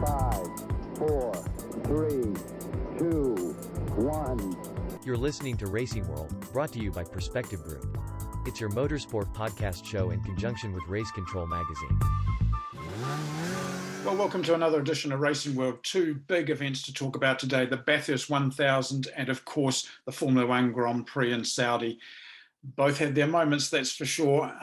5, 4, 3, 2, 1. You're listening to Racing World, brought to you by Perspective Group. It's your motorsport podcast show in conjunction with Race Control Magazine. Well, welcome to another edition of Racing World. Two big events to talk about today, the Bathurst 1000 and, of course, the Formula One Grand Prix in Saudi. Both had their moments, that's for sure.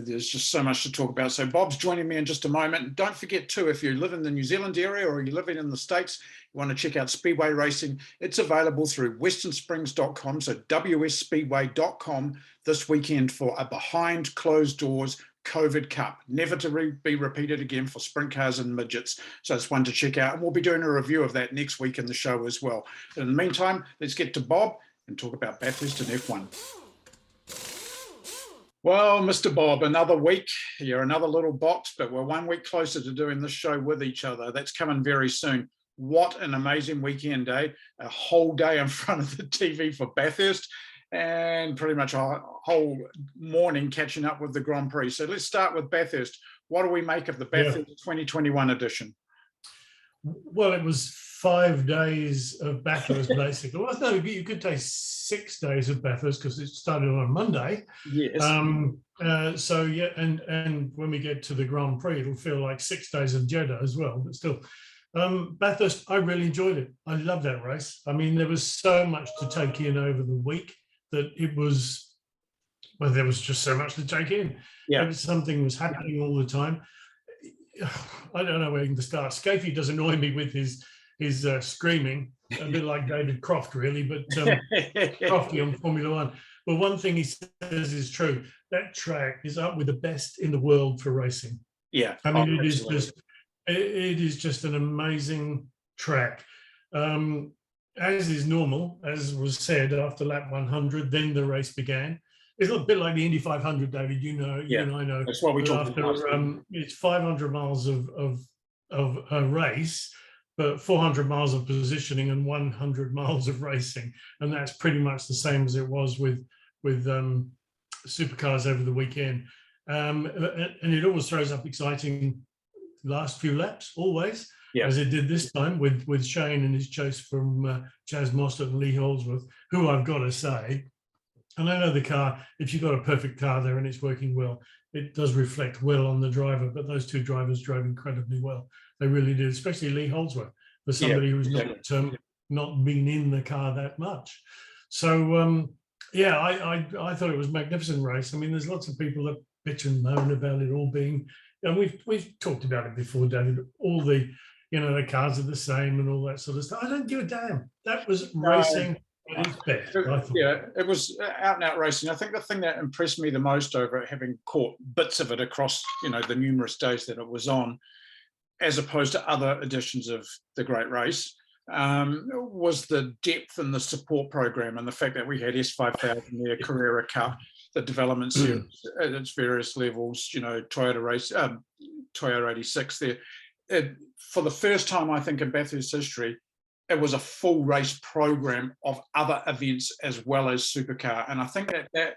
There's just so much to talk about. So Bob's joining me in just a moment. Don't forget, too, if you live in the New Zealand area or you're living in the States, you want to check out Speedway Racing, it's available through westernsprings.com, so wsspeedway.com this weekend for a behind closed doors COVID Cup, never to be repeated again for sprint cars and midgets. So it's one to check out. And we'll be doing a review of that next week in the show as well. In the meantime, let's get to Bob and talk about Bathurst and F1. Well, Mr. Bob, another week. You're another little box, but we're 1 week closer to doing this show with each other. That's coming very soon. What an amazing weekend, eh? A whole day in front of the TV for Bathurst, and pretty much a whole morning catching up with the Grand Prix. So let's start with Bathurst. What do we make of the Bathurst 2021 edition? Well, it was 5 days of Bathurst, basically. Well, no, you could take 6 days of Bathurst because it started on Monday. Yes. So, yeah, and when we get to the Grand Prix, it'll feel like 6 days of Jeddah as well, but still. Bathurst, I really enjoyed it. I love that race. I mean, there was so much to take in over the week that it was, well, there was just so much to take in. Yeah. Something was happening all the time. I don't know where to start. Scafey does annoy me with his screaming, a bit like David Croft, really, but Crofty on Formula One. But one thing he says is true. That track is up with the best in the world for racing. Yeah. I mean, it is just an amazing track. As is normal, as was said, after lap 100, then the race began. It's a bit like the Indy 500, David. You know, you and I know. That's what we talked about. It's 500 miles of a race, but 400 miles of positioning and 100 miles of racing, and that's pretty much the same as it was with supercars over the weekend. And it always throws up exciting last few laps, always. Yeah. As it did this time with Shane and his chase from Chaz Mostert and Lee Holdsworth, who I've got to say, and I know the car, if you've got a perfect car there and it's working well, it does reflect well on the driver, but those two drivers drove incredibly well. They really did, especially Lee Holdsworth, for somebody who's not been in the car that much. So, I thought it was a magnificent race. I mean, there's lots of people that bitch and moan about it all being, and we've talked about it before, David, all the cars are the same and all that sort of stuff. I don't give a damn. That was racing at its best, I thought. Yeah, it was out and out racing. I think the thing that impressed me the most over it, having caught bits of it across, the numerous days that it was on, as opposed to other editions of the Great Race, was the depth and the support program, and the fact that we had S5000 there, Carrera Cup, the development series at its various levels, Toyota 86 there. For the first time, I think, in Bathurst history, it was a full race program of other events as well as supercar. And I think that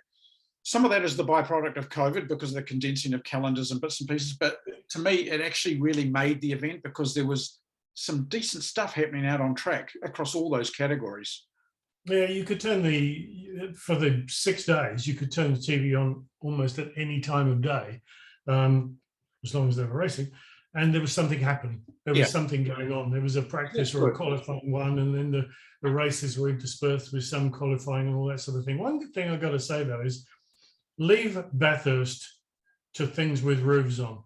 some of that is the byproduct of COVID because of the condensing of calendars and bits and pieces. But to me, it actually really made the event because there was some decent stuff happening out on track across all those categories. Yeah, you could turn for the 6 days, you could turn the TV on almost at any time of day, as long as they were racing. And there was something happening. There was something going on. There was a practice or a qualifying one, and then the races were interspersed with some qualifying and all that sort of thing. One good thing I've got to say, though, is leave Bathurst to things with roofs on.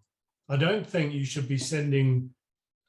I don't think you should be sending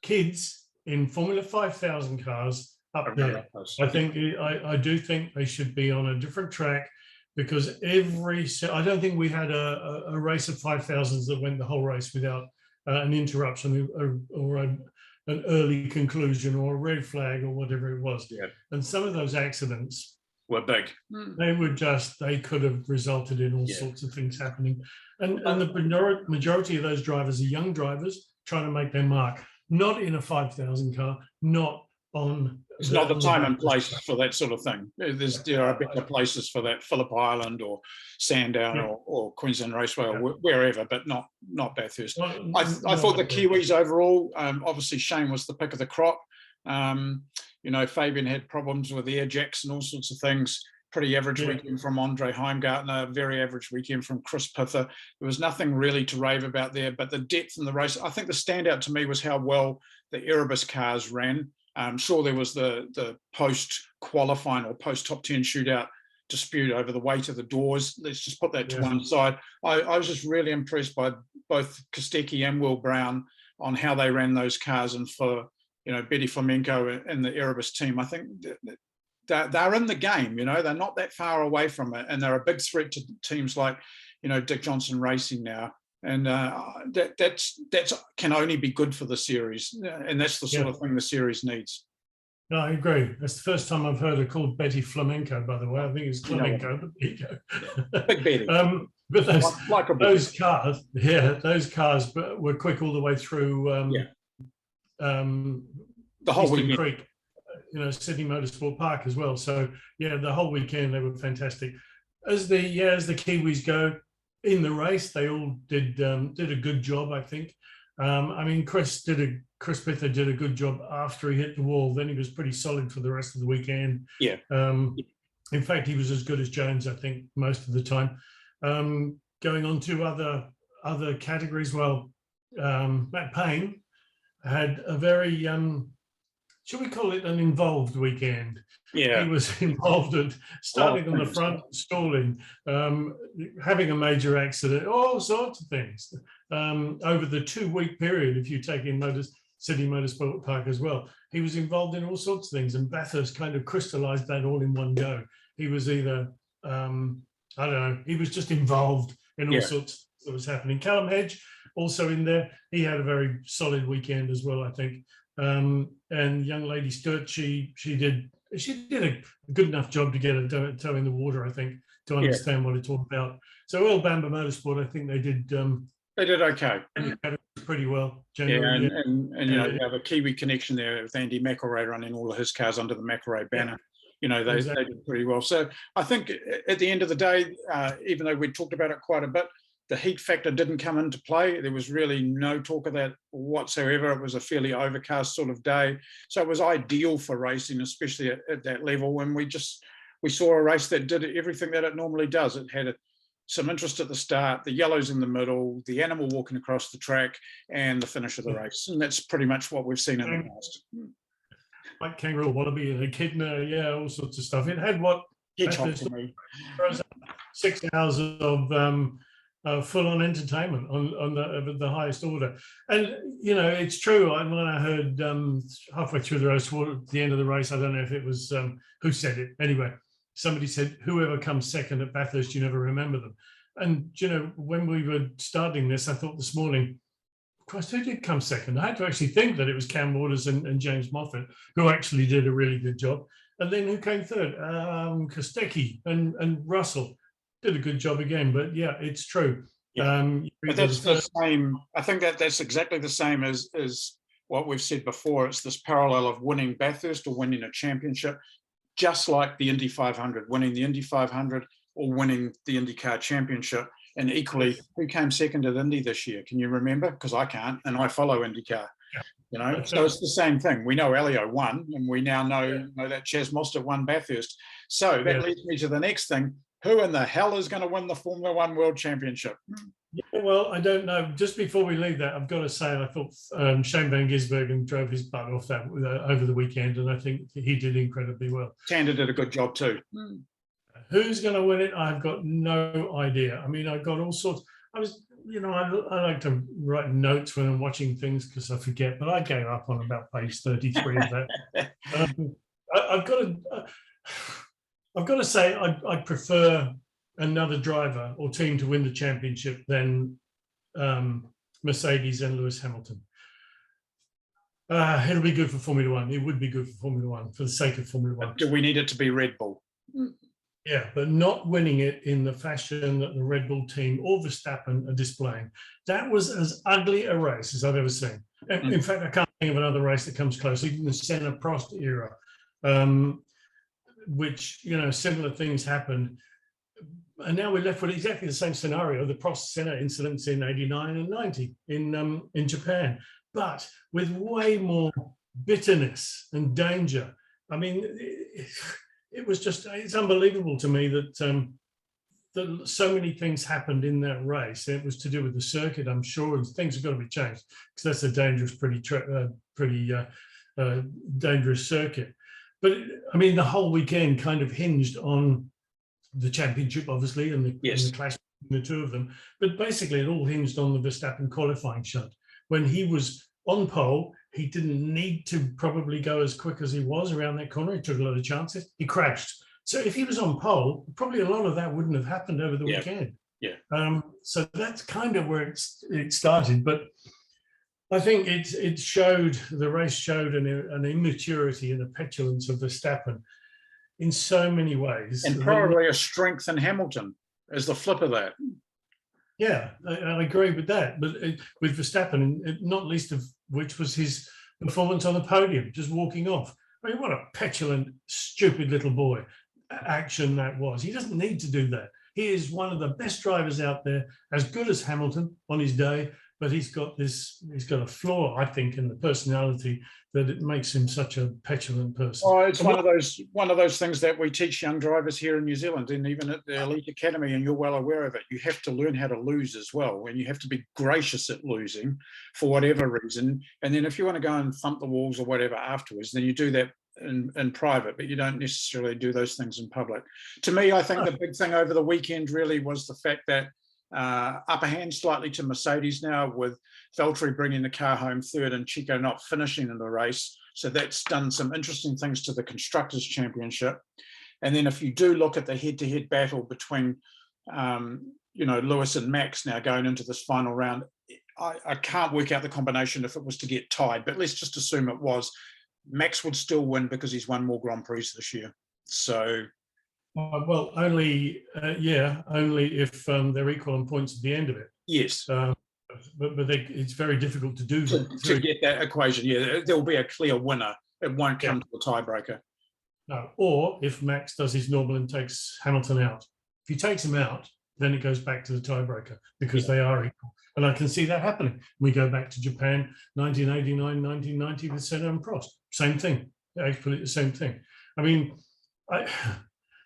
kids in Formula 5000 cars up there. I do think they should be on a different track because I don't think we had a race of 5000s that went the whole race without an interruption or an early conclusion or a red flag or whatever it was. Yeah. And some of those accidents were big. They could have resulted in all sorts of things happening. And the majority of those drivers are young drivers trying to make their mark, not in a 5000 car, not on. It's not the time and place for that sort of thing. There are better places for that, Phillip Island or Sandown or Queensland Raceway or wherever, but not Bathurst. Well, I thought the Kiwis overall, obviously Shane was the pick of the crop. Fabian had problems with air jacks and all sorts of things. Pretty average weekend from Andre Heimgartner, very average weekend from Chris Pither. There was nothing really to rave about there, but the depth in the race, I think the standout to me was how well the Erebus cars ran. Sure, there was the post-qualifying or post-top 10 shootout dispute over the weight of the doors. Let's just put that to one side. I was just really impressed by both Kostecki and Will Brown on how they ran those cars, and for Betty Flamenco and the Erebus team. I think they're in the game, they're not that far away from it, and they're a big threat to teams like, Dick Johnson Racing now. And that's can only be good for the series, and that's the sort of thing the series needs. No, I agree. That's the first time I've heard her called Betty Flamenco, by the way. I think it's Flamenco, but there you go. Big Betty. But those cars were quick all the way through the whole Eastern weekend. Creek, Sydney Motorsport Park as well. So the whole weekend they were fantastic. As the Kiwis go in the race, they all did a good job, I think. Chris Pither did a good job after he hit the wall. Then he was pretty solid for the rest of the weekend. Yeah. In fact, he was as good as Jones, I think, most of the time. Going on to other categories, Matt Payne had a very, shall we call it an involved weekend? Yeah. He was involved at starting on the front, stalling, having a major accident, all sorts of things. Over the 2-week period, if you take in Sydney Motorsport Park as well, he was involved in all sorts of things, and Bathurst kind of crystallised that all in one go. He was either, he was just involved in all sorts that was happening. Callum Hedge, also in there, he had a very solid weekend as well, I think. And young lady Stewart, she did a good enough job to get a toe in the water, I think, to understand what it's all about. So Earl Bamber Motorsport, I think they did okay. Pretty well. Generally. And you have a Kiwi connection there with Andy McElroy running all of his cars under the McElroy banner. They did pretty well. So I think at the end of the day, even though we talked about it quite a bit, the heat factor didn't come into play. There was really no talk of that whatsoever. It was a fairly overcast sort of day. So it was ideal for racing, especially at that level. And we saw a race that did everything that it normally does. It had some interest at the start, the yellows in the middle, the animal walking across the track, and the finish of the race. And that's pretty much what we've seen in the past. Like Kangaroo Wallaby and Echidna, all sorts of stuff. It had 6 hours of full-on entertainment on the highest order. And it's true. When I heard halfway through the race, toward the end of the race, I don't know if it was who said it. Anyway, somebody said, whoever comes second at Bathurst, you never remember them. And when we were starting this, I thought this morning, Christ, who did come second? I had to actually think that it was Cam Waters and James Moffat, who actually did a really good job. And then who came third? Kostecki and Russell did a good job again. But it's true. But that's the same. I think that's exactly the same as what we've said before. It's this parallel of winning Bathurst or winning a championship, just like the Indy 500, winning the Indy 500 or winning the IndyCar championship. And equally, who came second at Indy this year? Can you remember? Because I can't, and I follow IndyCar. So it's the same thing. We know Elio won, and we now know that Chas Mostert won Bathurst. So that leads me to the next thing. Who in the hell is going to win the Formula One World Championship? Yeah, well, I don't know. Just before we leave that, I've got to say, I thought Shane Van Gisbergen drove his butt off that over the weekend, and I think he did incredibly well. Tander did a good job too. Who's going to win it? I've got no idea. I've got all sorts. I like to write notes when I'm watching things because I forget, but I gave up on about page 33 of that. I've got to say I prefer another driver or team to win the championship than Mercedes and Lewis Hamilton. It'll be good for Formula One. It would be good for Formula One for the sake of Formula One. Do we need it to be Red Bull? Yeah, but not winning it in the fashion that the Red Bull team or Verstappen are displaying. That was as ugly a race as I've ever seen. In fact, I can't think of another race that comes close, even the Senna Prost era, which, similar things happened. And now we're left with exactly the same scenario, the Prost-Senna incidents in 89 and 90 in Japan, but with way more bitterness and danger. I mean, it was just, it's unbelievable to me that so many things happened in that race. It was to do with the circuit, I'm sure, and things have got to be changed because that's a dangerous, pretty dangerous circuit. But I mean, the whole weekend kind of hinged on the championship, obviously, and the clash between the two of them. But basically, it all hinged on the Verstappen qualifying shunt. When he was on pole, he didn't need to probably go as quick as he was around that corner. He took a lot of chances. He crashed. So if he was on pole, probably a lot of that wouldn't have happened over the weekend. Yeah. So that's kind of where it started. But I think the race showed an immaturity and a petulance of Verstappen in so many ways. And probably a strength in Hamilton as the flip of that. Yeah, I agree with that. But with Verstappen, not least of which was his performance on the podium, just walking off. I mean, what a petulant, stupid little boy action that was. He doesn't need to do that. He is one of the best drivers out there, as good as Hamilton on his day, but he's got a flaw, I think, in the personality that it makes him such a petulant person. Oh, it's one of those things that we teach young drivers here in New Zealand, and even at the Elite Academy, and you're well aware of it. You have to learn how to lose as well, and you have to be gracious at losing for whatever reason. And then if you want to go and thump the walls or whatever afterwards, then you do that in private, but you don't necessarily do those things in public. To me, I think the big thing over the weekend really was the fact that upper hand slightly to Mercedes now, with Valtteri bringing the car home third and Chico not finishing in the race. So that's done some interesting things to the Constructors' Championship. And then if you do look at the head-to-head battle between Lewis and Max now going into this final round, I can't work out the combination if it was to get tied, but let's just assume it was. Max would still win because he's won more Grand Prix this year. So, well, only if they're equal on points at the end of it. Yes, but it's very difficult to do to get that equation. Yeah, there will be a clear winner. It won't come to a tiebreaker. No, or if Max does his normal and takes Hamilton out. If he takes him out, then it goes back to the tiebreaker because they are equal. And I can see that happening. We go back to Japan, 1989, 1990 with Senna and Prost. Same thing. Actually, the same thing. I mean,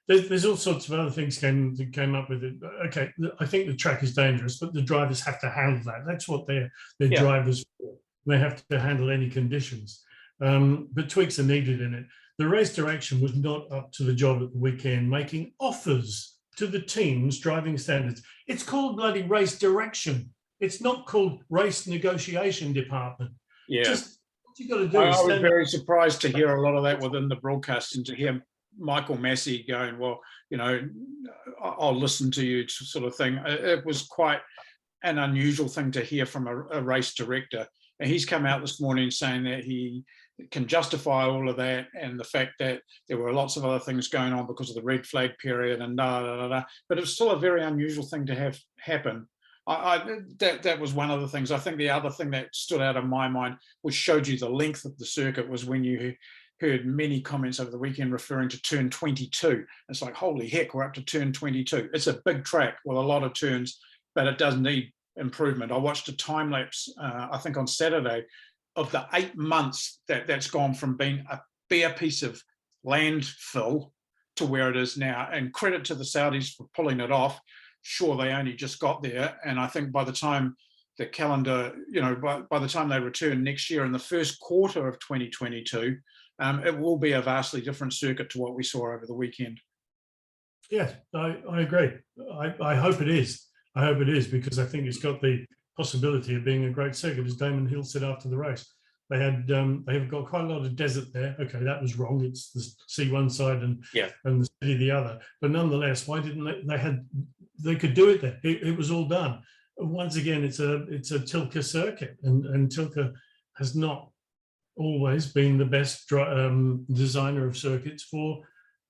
there's all sorts of other things that came up with it. Okay, I think the track is dangerous, but the drivers have to handle that. That's what they're drivers for. They have to handle any conditions. But tweaks are needed in it. The race direction was not up to the job at the weekend, making offers to the team's driving standards. It's called bloody race direction. It's not called race negotiation department. Yeah. Just what you got to do. I was very surprised to hear a lot of that within the broadcast and to hear Michael Massey going, well, I'll listen to you sort of thing. It was quite an unusual thing to hear from a race director. And he's come out this morning saying that he can justify all of that and the fact that there were lots of other things going on because of the red flag period and but it was still a very unusual thing to have happen. That was one of the things. I think the other thing that stood out in my mind, which showed you the length of the circuit, was when you heard many comments over the weekend referring to turn 22. It's like, holy heck, we're up to turn 22. It's a big track with a lot of turns, but it does need improvement. I watched a time lapse, I think on Saturday, of the 8 months that's gone from being a bare piece of landfill to where it is now. And credit to the Saudis for pulling it off. Sure, they only just got there. And I think by the time the calendar, by the time they return next year in the first quarter of 2022, it will be a vastly different circuit to what we saw over the weekend. Yeah, I agree. I hope it is. I hope it is, because I think it's got the possibility of being a great circuit, as Damon Hill said after the race. They have got quite a lot of desert there. Okay, that was wrong. It's the sea one side and the city the other. But nonetheless, why didn't they could do it there? It was all done. Once again, it's a Tilke circuit, and Tilke has not always been the best designer of circuits for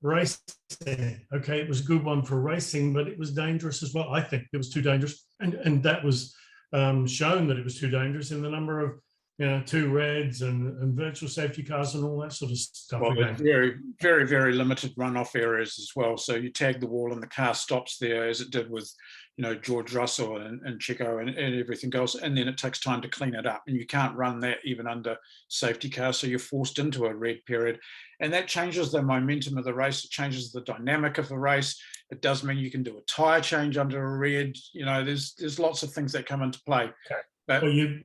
racing. Okay, it was a good one for racing, but it was dangerous as well. I think it was too dangerous, and that was shown that it was too dangerous in the number of two reds and virtual safety cars and all that sort of stuff. Well, again. there's very, very, very limited runoff areas as well. So you tag the wall and the car stops there, as it did with, George Russell and Checo and everything else. And then it takes time to clean it up. And you can't run that even under safety cars. So you're forced into a red period. And that changes the momentum of the race. It changes the dynamic of the race. It does mean you can do a tyre change under a red. There's lots of things that come into play. Okay. But, well, you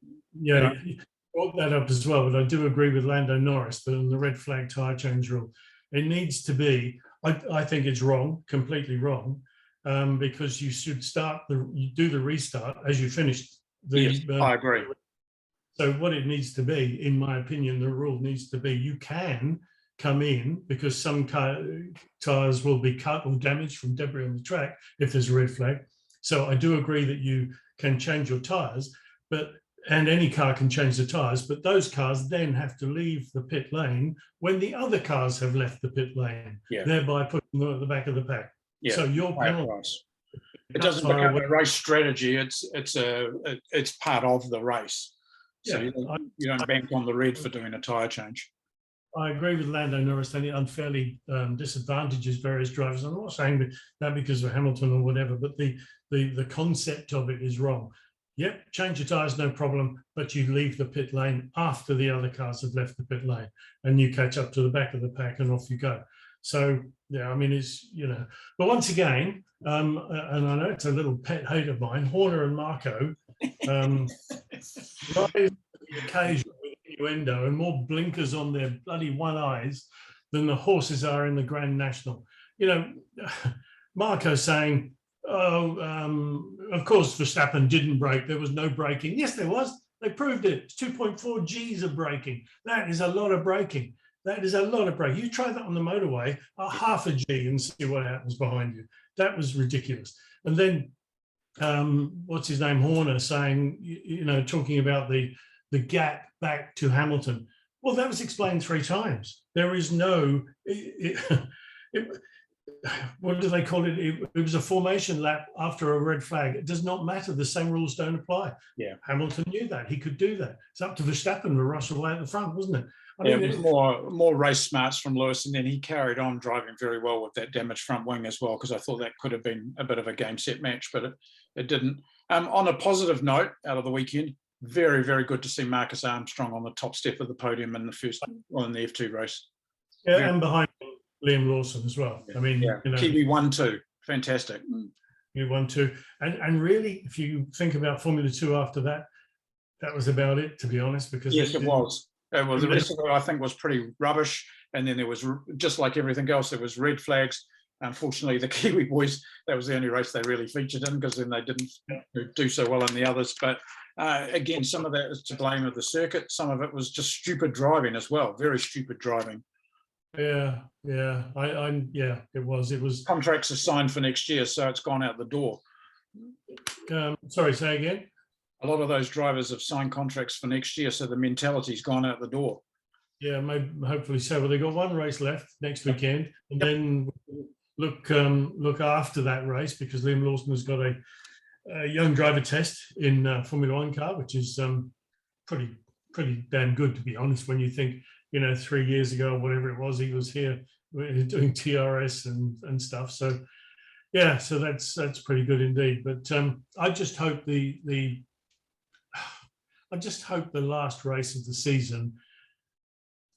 brought that up as well, but I do agree with Lando Norris that on the red flag tyre change rule, it needs to be, I think it's wrong, completely wrong, because you should you do the restart as you finish the. Yes, I agree. So what it needs to be, in my opinion, the rule needs to be you can come in because some tyres will be cut or damaged from debris on the track if there's a red flag. So I do agree that you can change your tyres, and any car can change the tyres, but those cars then have to leave the pit lane when the other cars have left the pit lane, thereby putting them at the back of the pack. Yeah. So your penalty. It doesn't become a race strategy. It's part of the race. So you don't bank on the red for doing a tyre change. I agree with Lando Norris that it unfairly disadvantages various drivers. I'm not saying that because of Hamilton or whatever, but the concept of it is wrong. Yep, change your tyres, no problem, but you leave the pit lane after the other cars have left the pit lane and you catch up to the back of the pack and off you go. So, it's, but once again, and I know it's a little pet hate of mine, Horner and Marco rise to the occasion with innuendo and more blinkers on their bloody one eyes than the horses are in the Grand National. Marco saying, of course, Verstappen didn't brake. There was no braking. Yes, there was. They proved it. It's 2.4 Gs of braking. That is a lot of braking. That is a lot of braking. You try that on the motorway, half a G, and see what happens behind you. That was ridiculous. And then, what's his name, Horner, saying, talking about the gap back to Hamilton. Well, that was explained 3 times. There is no... what do they call it? It was a formation lap after a red flag. It does not matter. The same rules don't apply. Yeah, Hamilton knew that. He could do that. It's up to Verstappen to rush away at the front, wasn't it? It was more race smarts from Lewis, and then he carried on driving very well with that damaged front wing as well, because I thought that could have been a bit of a game set match, but it didn't. On a positive note, out of the weekend, very, very good to see Marcus Armstrong on the top step of the podium in the F2 race. Yeah, and behind Liam Lawson as well. Kiwi 1-2, fantastic. He won 2, and really, if you think about Formula 2 after that, that was about it, to be honest. Because yes, it was. The rest of it, I think, was pretty rubbish. And then there was, just like everything else, there was red flags. Unfortunately, the Kiwi boys, that was the only race they really featured in, because then they didn't do so well in the others. But again, some of that is to blame of the circuit. Some of it was just stupid driving as well, very stupid driving. Yeah, it was. Contracts are signed for next year, so it's gone out the door. Sorry, say again? A lot of those drivers have signed contracts for next year, so the mentality's gone out the door. Yeah, maybe, hopefully so. Well, they've got 1 race left next weekend, and then look after that race, because Liam Lawson has got a young driver test in Formula 1 car, which is pretty damn good, to be honest, when you think, 3 years ago or whatever it was, he was here doing TRS and stuff. So yeah, so that's pretty good indeed. But I just hope the last race of the season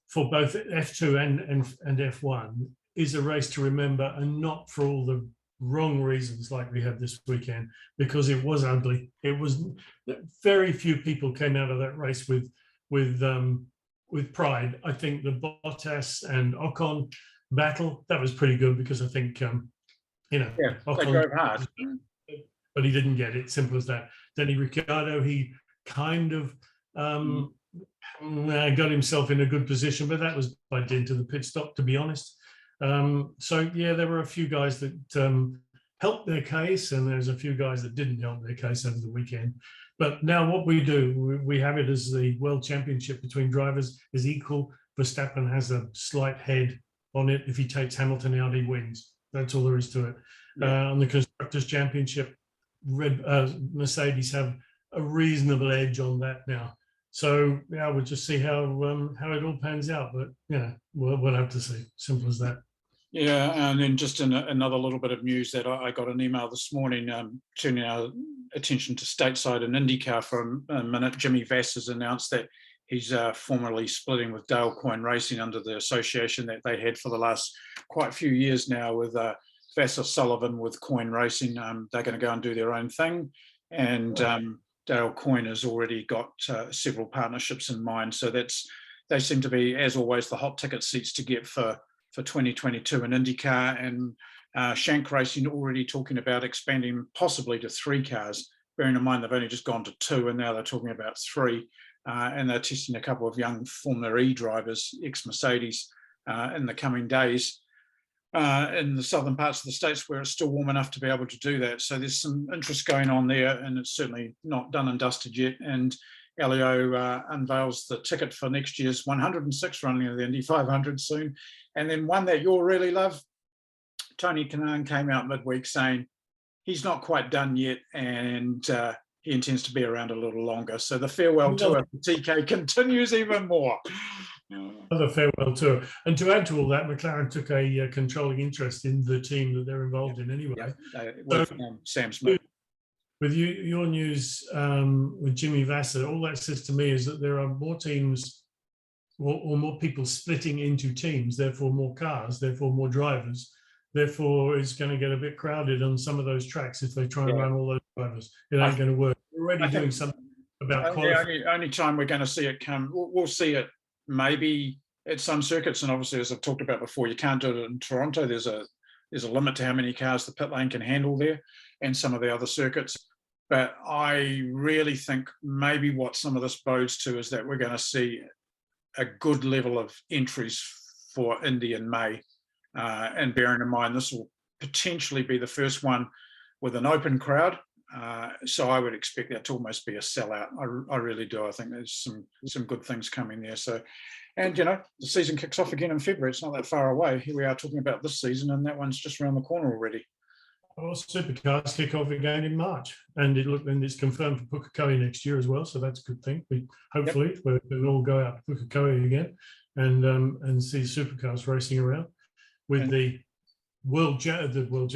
for both F2 and F1 is a race to remember, and not for all the wrong reasons like we had this weekend, because it was ugly. It was very few people came out of that race with pride. I think the Bottas and Ocon battle, that was pretty good, because I think Ocon, they drove hard, but he didn't get it. Simple as that. Then Ricciardo, he kind of got himself in a good position, but that was by dint of the pit stop, to be honest. So yeah, there were a few guys that helped their case, and there's a few guys that didn't help their case over the weekend. But now what we do, we have it as the World Championship between drivers is equal. Verstappen has a slight head on it. If he takes Hamilton out, he wins. That's all there is to it. On the Constructors' Championship, Mercedes have a reasonable edge on that now. So yeah, we'll just see how it all pans out. But yeah, we'll have to see. Simple as that. Yeah, and then just in another little bit of news that I got an email this morning turning our attention to stateside and IndyCar for a minute. Jimmy Vass has announced that he's formally splitting with Dale Coyne Racing under the association that they had for the last quite a few years now with Vass O'Sullivan with Coyne Racing. They're going to go and do their own thing. And Dale Coyne has already got several partnerships in mind. So they seem to be, as always, the hot ticket seats to get for 2022 in IndyCar, and Shank Racing already talking about expanding possibly to 3 cars, bearing in mind they've only just gone to 2 and now they're talking about 3, and they're testing a couple of young Formula E drivers, ex-Mercedes, in the coming days in the southern parts of the States where it's still warm enough to be able to do that. So there's some interest going on there, and it's certainly not done and dusted yet. And Elio unveils the ticket for next year's 106 running of the Indy 500 soon. And then one that you'll really love, Tony Kanaan came out midweek saying he's not quite done yet, and he intends to be around a little longer. So the farewell tour for TK continues even more. Another farewell tour. And to add to all that, McLaren took a controlling interest in the team that they're involved in anyway. With Sam Smith. With your news with Jimmy Vasser, all that says to me is that there are more teams or more people splitting into teams, therefore more cars, therefore more drivers. Therefore, it's going to get a bit crowded on some of those tracks if they try and run all those drivers. It ain't going to work. We're already doing something about qualifying. Only time we're going to see it come, we'll see it maybe at some circuits, and obviously, as I've talked about before, you can't do it in Toronto. There's a limit to how many cars the pit lane can handle there, and some of the other circuits. But I really think maybe what some of this bodes to is that we're going to see a good level of entries for Indy in May. And bearing in mind, this will potentially be the first one with an open crowd. So I would expect that to almost be a sellout. I really do. I think there's some good things coming there. So, and the season kicks off again in February. It's not that far away. Here we are talking about this season, and that one's just around the corner already. Well, supercars kick off again in March, and it's confirmed for Pukekohe next year as well. So that's a good thing. Hopefully we'll all go out to Pukekohe again and see supercars racing around with the supercars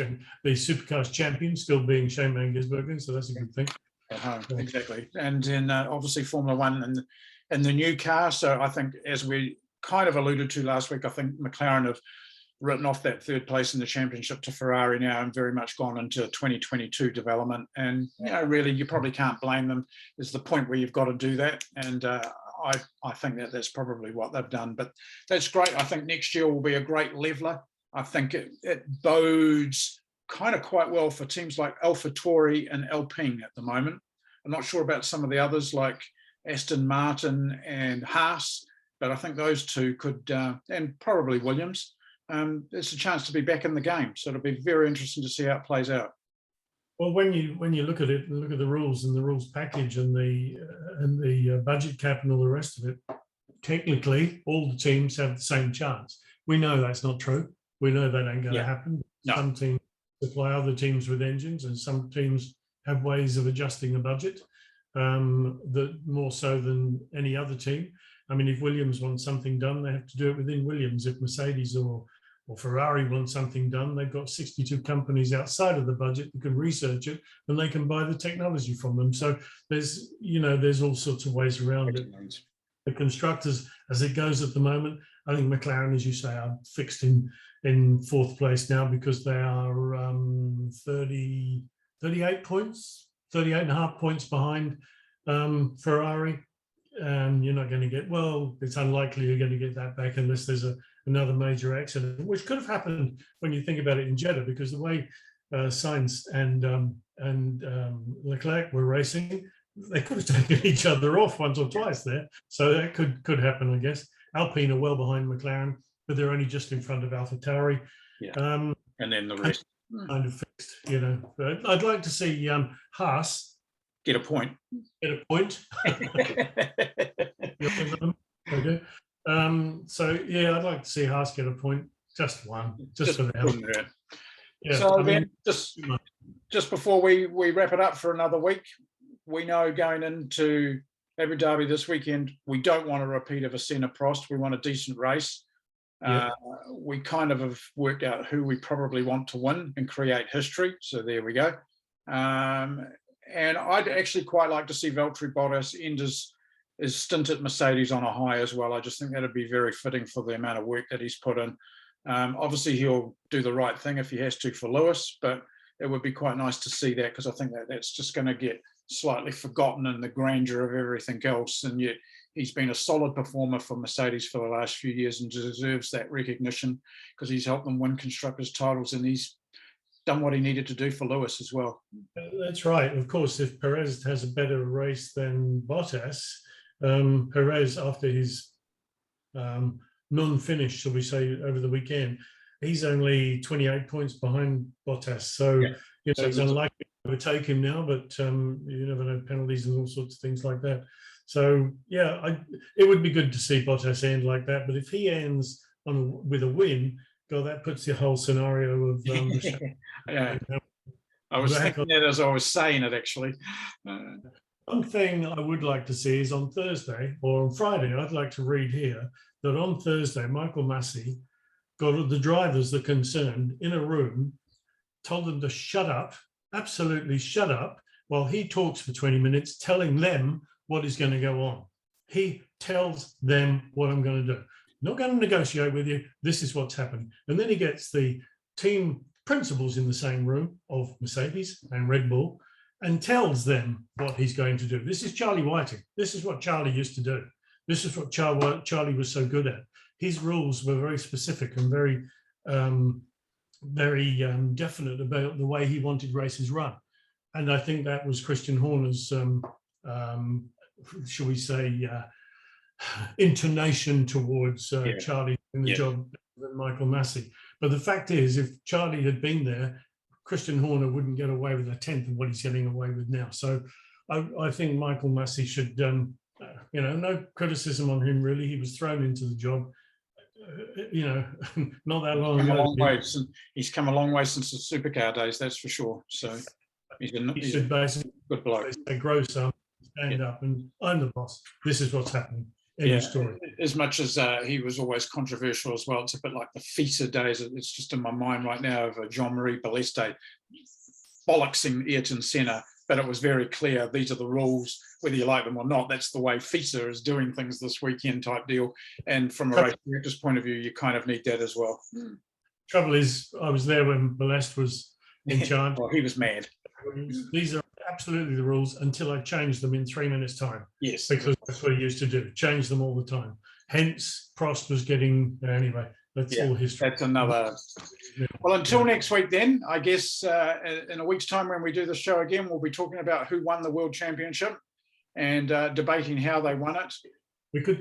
champion still being Shane Van Gisbergen. So that's a good thing. At home, exactly. And then obviously Formula One and the new car. So I think, as we kind of alluded to last week, I think McLaren have written off that 3rd place in the championship to Ferrari now and very much gone into 2022 development. And really, you probably can't blame them. There's the point where you've got to do that, and I think that's probably what they've done. But that's great. I think next year will be a great leveler. I think it bodes kind of quite well for teams like AlphaTauri and Alpine at the moment. I'm not sure about some of the others like Aston Martin and Haas, but I think those two could, and probably Williams. It's a chance to be back in the game, so it'll be very interesting to see how it plays out. Well, when you look at it, look at the rules and the rules package and the budget cap and all the rest of it, technically all the teams have the same chance. We know that's not true. We know that ain't going to happen. No. Some teams supply other teams with engines, and some teams have ways of adjusting the budget that more so than any other team. I mean, if Williams wants something done, they have to do it within Williams. If Mercedes or Ferrari wants something done, they've got 62 companies outside of the budget that can research it, and they can buy the technology from them. So there's all sorts of ways around it. The constructors, as it goes at the moment, I think McLaren, as you say, are fixed in 4th place now because they are 38 points, 38 and a half points behind Ferrari. You're not going to get, it's unlikely you're going to get that back unless there's another major accident, which could have happened when you think about it in Jeddah, because the way Sainz and Leclerc were racing, they could have taken each other off once or twice there. So that could happen, I guess. Alpine are well behind McLaren, but they're only just in front of AlphaTauri. Yeah. And then the rest. Kind of fixed, But I'd like to see Haas get a point. Okay. So I'd like to see Haas get a point, just one, just for them. Yeah. So then, just before we wrap it up for another week, we know going into Abu Dhabi this weekend, we don't want a repeat of a Senna Prost. We want a decent race. Yeah. We kind of have worked out who we probably want to win and create history. So there we go. And I'd actually quite like to see Valtteri Bottas end his stint at Mercedes on a high as well. I just think that'd be very fitting for the amount of work that he's put in. Obviously, he'll do the right thing if he has to for Lewis, but it would be quite nice to see that, because I think that that's just going to get slightly forgotten in the grandeur of everything else. And yet he's been a solid performer for Mercedes for the last few years and deserves that recognition, because he's helped them win constructors' titles, and he's done what he needed to do for Lewis as well. That's right. Of course, if Perez has a better race than Bottas, Perez, after his non-finish, shall we say, over the weekend, he's only 28 points behind Bottas. So, it's unlikely to overtake him now, but you never know, penalties and all sorts of things like that. So, it would be good to see Bottas end like that. But if he ends with a win, God, that puts the whole scenario of... yeah. I was thinking that as I was saying it, actually. One thing I would like to see is on Thursday or on Friday, I'd like to read here that on Thursday, Michael Massey got the drivers that are concerned in a room, told them to shut up, absolutely shut up, while he talks for 20 minutes, telling them what is going to go on. He tells them what I'm going to do. Not going to negotiate with you. This is what's happening. And then he gets the team principals in the same room of Mercedes and Red Bull and tells them what he's going to do. This is Charlie Whiting. This is what Charlie used to do. This is what Charlie was so good at. His rules were very specific and very definite about the way he wanted races run. And I think that was Christian Horner's, shall we say, intonation towards Charlie in the job than Michael Massey. But the fact is, if Charlie had been there, Christian Horner wouldn't get away with a tenth of what he's getting away with now. So I think Michael Massey should, no criticism on him, really. He was thrown into the job, not that long ago. He's come a long way since the supercar days, that's for sure. So he's a basically good bloke. Grow some, stand up, and I'm the boss. This is what's happening. Story. As much as he was always controversial as well, it's a bit like the FISA days. It's just in my mind right now of Jean-Marie Baleste bollocksing Ayrton Senna, but it was very clear, these are the rules, whether you like them or not. That's the way FISA is doing things this weekend type deal. And from a race director's point of view, you kind of need that as well. Trouble is, I was there when Baleste was in charge. Well, he was mad. These are absolutely the rules until I change them in 3 minutes' time. Yes. Because that's what he used to do, change them all the time. Hence, Prost was getting, anyway, that's all history. That's another. Well, until next week then, I guess in a week's time when we do the show again, we'll be talking about who won the World Championship and debating how they won it.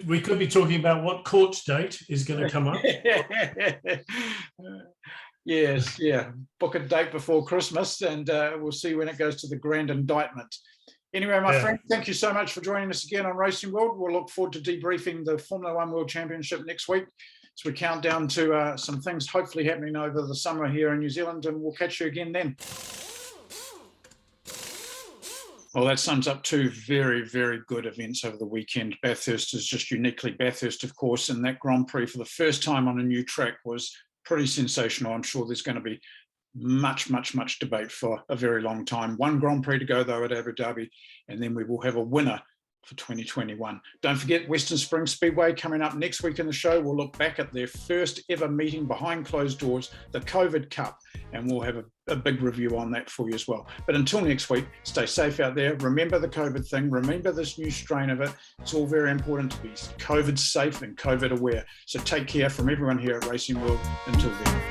We could be talking about what court date is going to come up. Yes, book a date before Christmas, and we'll see when it goes to the grand indictment. Anyway, my friend, thank you so much for joining us again on Racing World. We'll look forward to debriefing the Formula One World Championship next week as we count down to some things hopefully happening over the summer here in New Zealand, and we'll catch you again then. Well, that sums up two very, very good events over the weekend. Bathurst is just uniquely Bathurst, of course, and that Grand Prix for the first time on a new track was pretty sensational. I'm sure there's going to be much debate for a very long time. One Grand Prix to go, though, at Abu Dhabi, and then we will have a winner for 2021. Don't forget Western Springs Speedway coming up next week in the show. We'll look back at their first ever meeting behind closed doors, the COVID Cup, and we'll have a big review on that for you as well. But until next week, stay safe out there. Remember the COVID thing. Remember this new strain of it. It's all very important to be COVID safe and COVID aware. So take care from everyone here at Racing World. Until then.